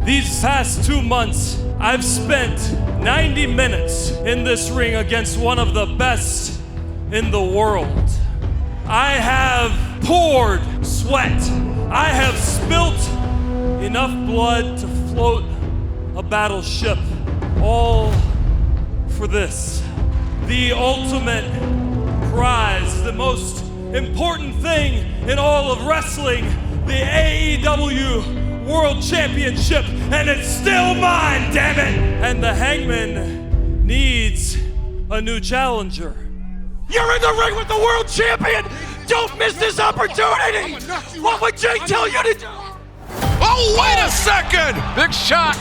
These past 2 months, I've spent 90 minutes in this ring against one of the best in the world. I have poured sweat. I have spilt enough blood to float a battleship, all for this. The ultimate prize, the most important thing in all of wrestling, the AEW World Championship, and it's still mine, damn it! And the Hangman needs a new challenger. You're in the ring with the world champion! Don't miss this opportunity! What would Jake tell you to do? Oh, wait a second! Big shot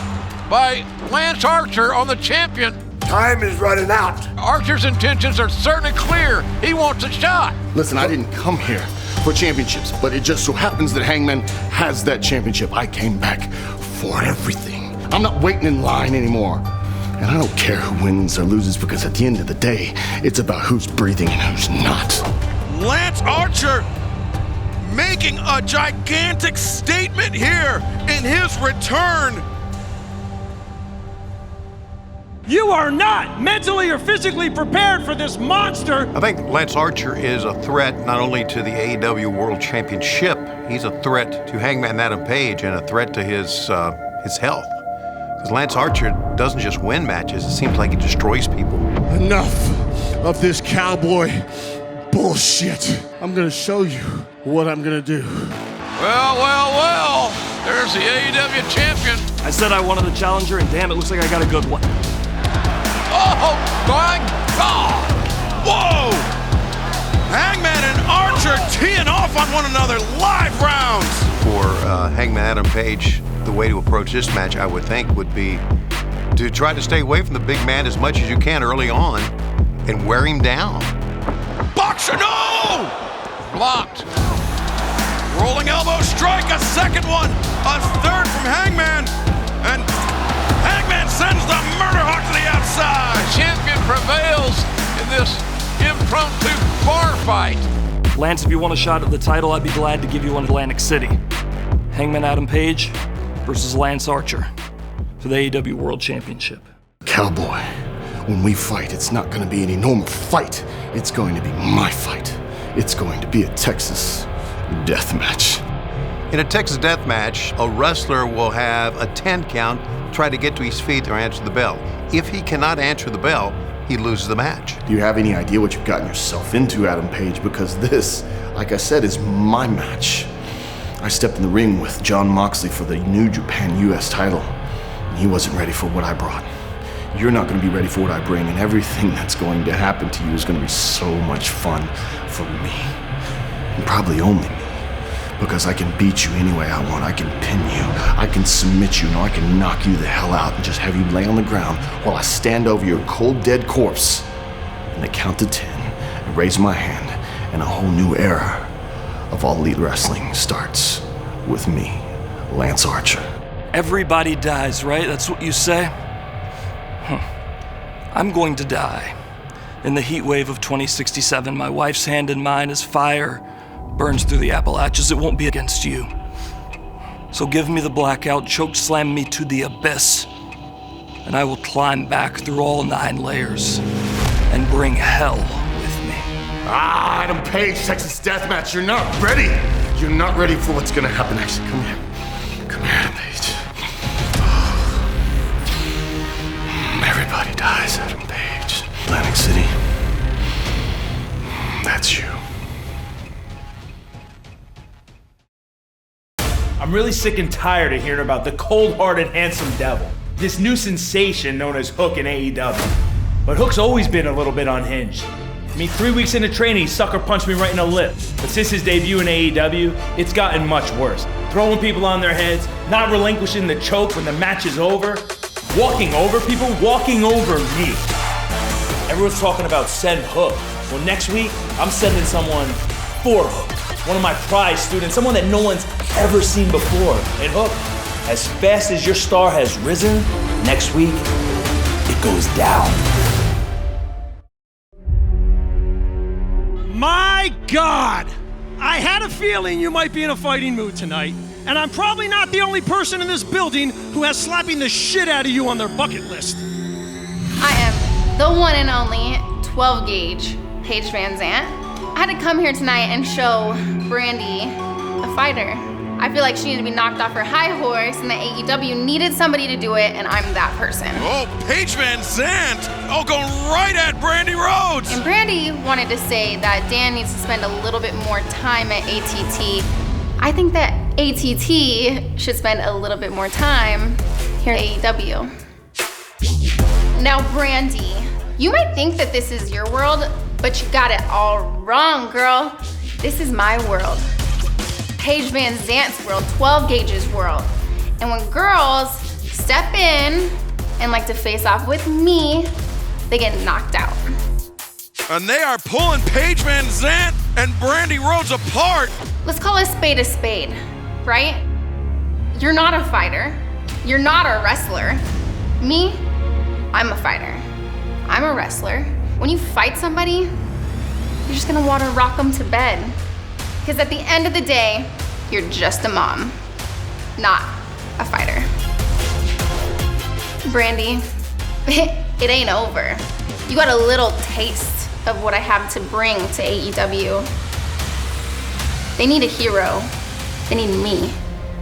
by Lance Archer on the champion. Time is running out. Archer's intentions are certainly clear. He wants a shot. Listen, I didn't come here for championships, but it just so happens that Hangman has that championship. I came back for everything. I'm not waiting in line anymore. And I don't care who wins or loses, because at the end of the day, it's about who's breathing and who's not. Lance Archer making a gigantic statement here in his return. You are not mentally or physically prepared for this monster! I think Lance Archer is a threat not only to the AEW World Championship, he's a threat to Hangman Adam Page and a threat to his health. Because Lance Archer doesn't just win matches, it seems like he destroys people. Enough of this cowboy bullshit. I'm gonna show you what I'm gonna do. Well, there's the AEW champion. I said I wanted a challenger, and damn, it looks like I got a good one. Oh, my God! Whoa! Hangman and Archer teeing off on one another, live rounds! For Hangman Adam Page, the way to approach this match, I would think, would be to try to stay away from the big man as much as you can early on and wear him down. Boxer, no! Blocked. Rolling elbow strike, a second one, a third from Hangman, and Hangman sends the murder hawk to the outside. The champion prevails in this impromptu bar fight. Lance, if you want a shot at the title, I'd be glad to give you one in Atlantic City. Hangman Adam Page versus Lance Archer for the AEW World Championship. Cowboy, when we fight, it's not gonna be any normal fight. It's going to be my fight. It's going to be a Texas death match. In a Texas death match, a wrestler will have a 10 count, try to get to his feet or answer the bell. If he cannot answer the bell, he loses the match. Do you have any idea what you've gotten yourself into, Adam Page? Because this, like I said, is my match. I stepped in the ring with Jon Moxley for the New Japan US title, and he wasn't ready for what I brought. You're not going to be ready for what I bring, and everything that's going to happen to you is going to be so much fun for me. And probably only me. Because I can beat you any way I want. I can pin you. I can submit you. No, I can knock you the hell out and just have you lay on the ground while I stand over your cold, dead corpse. And I count to 10 and raise my hand, and a whole new era of All Elite Wrestling starts with me, Lance Archer. Everybody dies, right? That's what you say? I'm going to die. In the heat wave of 2067, my wife's hand in mine as fire burns through the Appalachians. It won't be against you. So give me the blackout, choke slam me to the abyss, and I will climb back through all 9 layers and bring hell with me. Adam Page, Texas Deathmatch, you're not ready. You're not ready for what's gonna happen next. Come here. Come here, Adam Page. Everybody dies, Adam Page. Atlantic City. That's you. I'm really sick and tired of hearing about the cold-hearted, handsome devil. This new sensation known as Hook in AEW. But Hook's always been a little bit unhinged. I mean, 3 weeks into training, he sucker punched me right in the lip. But since his debut in AEW, it's gotten much worse. Throwing people on their heads, not relinquishing the choke when the match is over, walking over people, walking over me. Everyone's talking about send Hook. Well, next week, I'm sending someone for Hook. One of my prize students, someone that no one's ever seen before. And Hook, as fast as your star has risen, next week, it goes down. My God! I had a feeling you might be in a fighting mood tonight. And I'm probably not the only person in this building who has slapping the shit out of you on their bucket list. I am the one and only 12 gauge Paige Van Zant. I had to come here tonight and show Brandy a fighter. I feel like she needed to be knocked off her high horse, and the AEW needed somebody to do it, and I'm that person. Oh, Paige Van Zant! Oh, going right at Brandy Rhodes! And Brandy wanted to say that Dan needs to spend a little bit more time at ATT. I think that ATT should spend a little bit more time here at AEW. Now, Brandy, you might think that this is your world, but you got it all wrong, girl. This is my world. Paige Van Zant's world, 12 Gauge's world. And when girls step in and like to face off with me, they get knocked out. And they are pulling Paige Van Zant and Brandy Rhodes apart. Let's call a spade, right? You're not a fighter. You're not a wrestler. Me, I'm a fighter. I'm a wrestler. When you fight somebody, you're just gonna want to rock them to bed. Because at the end of the day, you're just a mom, not a fighter. Brandy, it ain't over. You got a little taste of what I have to bring to AEW. They need a hero. They need me.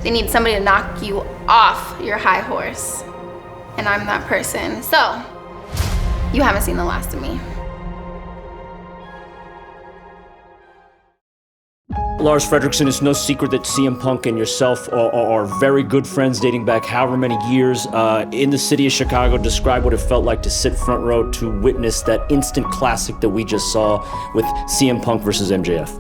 They need somebody to knock you off your high horse. And I'm that person. So, you haven't seen the last of me. Lars Fredrickson, it's no secret that CM Punk and yourself are very good friends dating back however many years. In the city of Chicago, describe what it felt like to sit front row to witness that instant classic that we just saw with CM Punk versus MJF.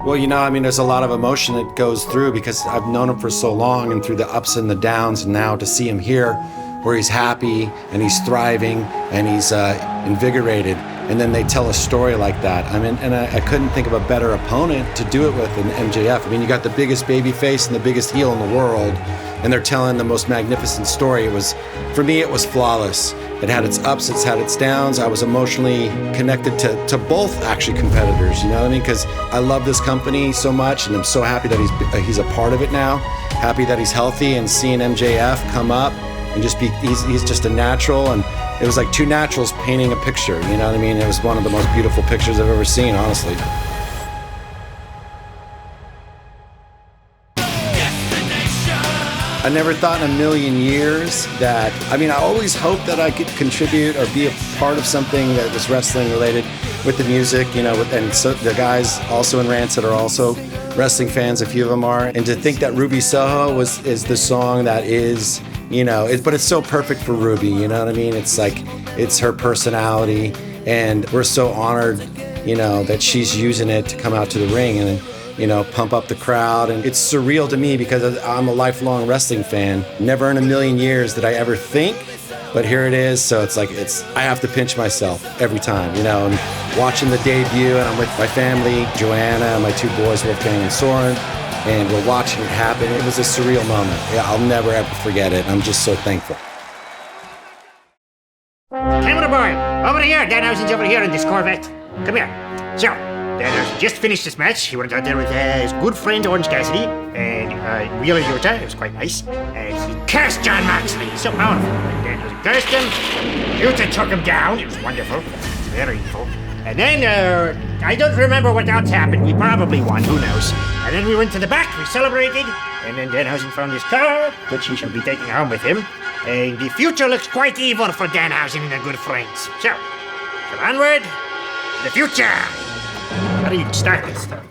Well, you know, I mean, there's a lot of emotion that goes through because I've known him for so long and through the ups and the downs, and now to see him here where he's happy and he's thriving and he's invigorated. And then they tell a story like that. I mean, and I couldn't think of a better opponent to do it with than MJF. I mean, you got the biggest baby face and the biggest heel in the world, and they're telling the most magnificent story. It was, for me, it was flawless. It had its ups, it's had its downs. I was emotionally connected to both actually competitors, you know what I mean? Because I love this company so much, and I'm so happy that he's a part of it now. Happy that he's healthy, and seeing MJF come up and just be, he's just a natural, and it was like two naturals painting a picture, you know what I mean? It was one of the most beautiful pictures I've ever seen, honestly. I never thought in a million years that, I mean, I always hoped that I could contribute or be a part of something that was wrestling related with the music, you know, and so the guys also in Rancid are also wrestling fans, a few of them are, and to think that Ruby Soho is the song that is, you know, but it's so perfect for Ruby, you know what I mean? It's like, it's her personality, and we're so honored, you know, that she's using it to come out to the ring and, you know, pump up the crowd. And it's surreal to me because I'm a lifelong wrestling fan. Never in a million years did I ever think, but here it is. So it's like, I have to pinch myself every time, you know, and watching the debut, and I'm with my family, Joanna, and my two boys, Wolfgang and Soren, and we're watching it happen. It was a surreal moment. Yeah, I'll never ever forget it. I'm just so thankful. Come on aboard. Over here. Danhausen's over here in this Corvette. Come here. So, Danhausen just finished this match. He went out there with his good friend Orange Cassidy and Wheeler Yuta. It was quite nice. And he cursed Jon Moxley. He's so powerful. And Danhausen cursed him. Yuta took him down. It was wonderful. Very evil. And then, I don't remember what else happened. We probably won, who knows. And then we went to the back, we celebrated, and then Danhausen found his car, which he shall be taking home with him. And the future looks quite evil for Danhausen and their good friends. So onward to the future. How do you start this stuff?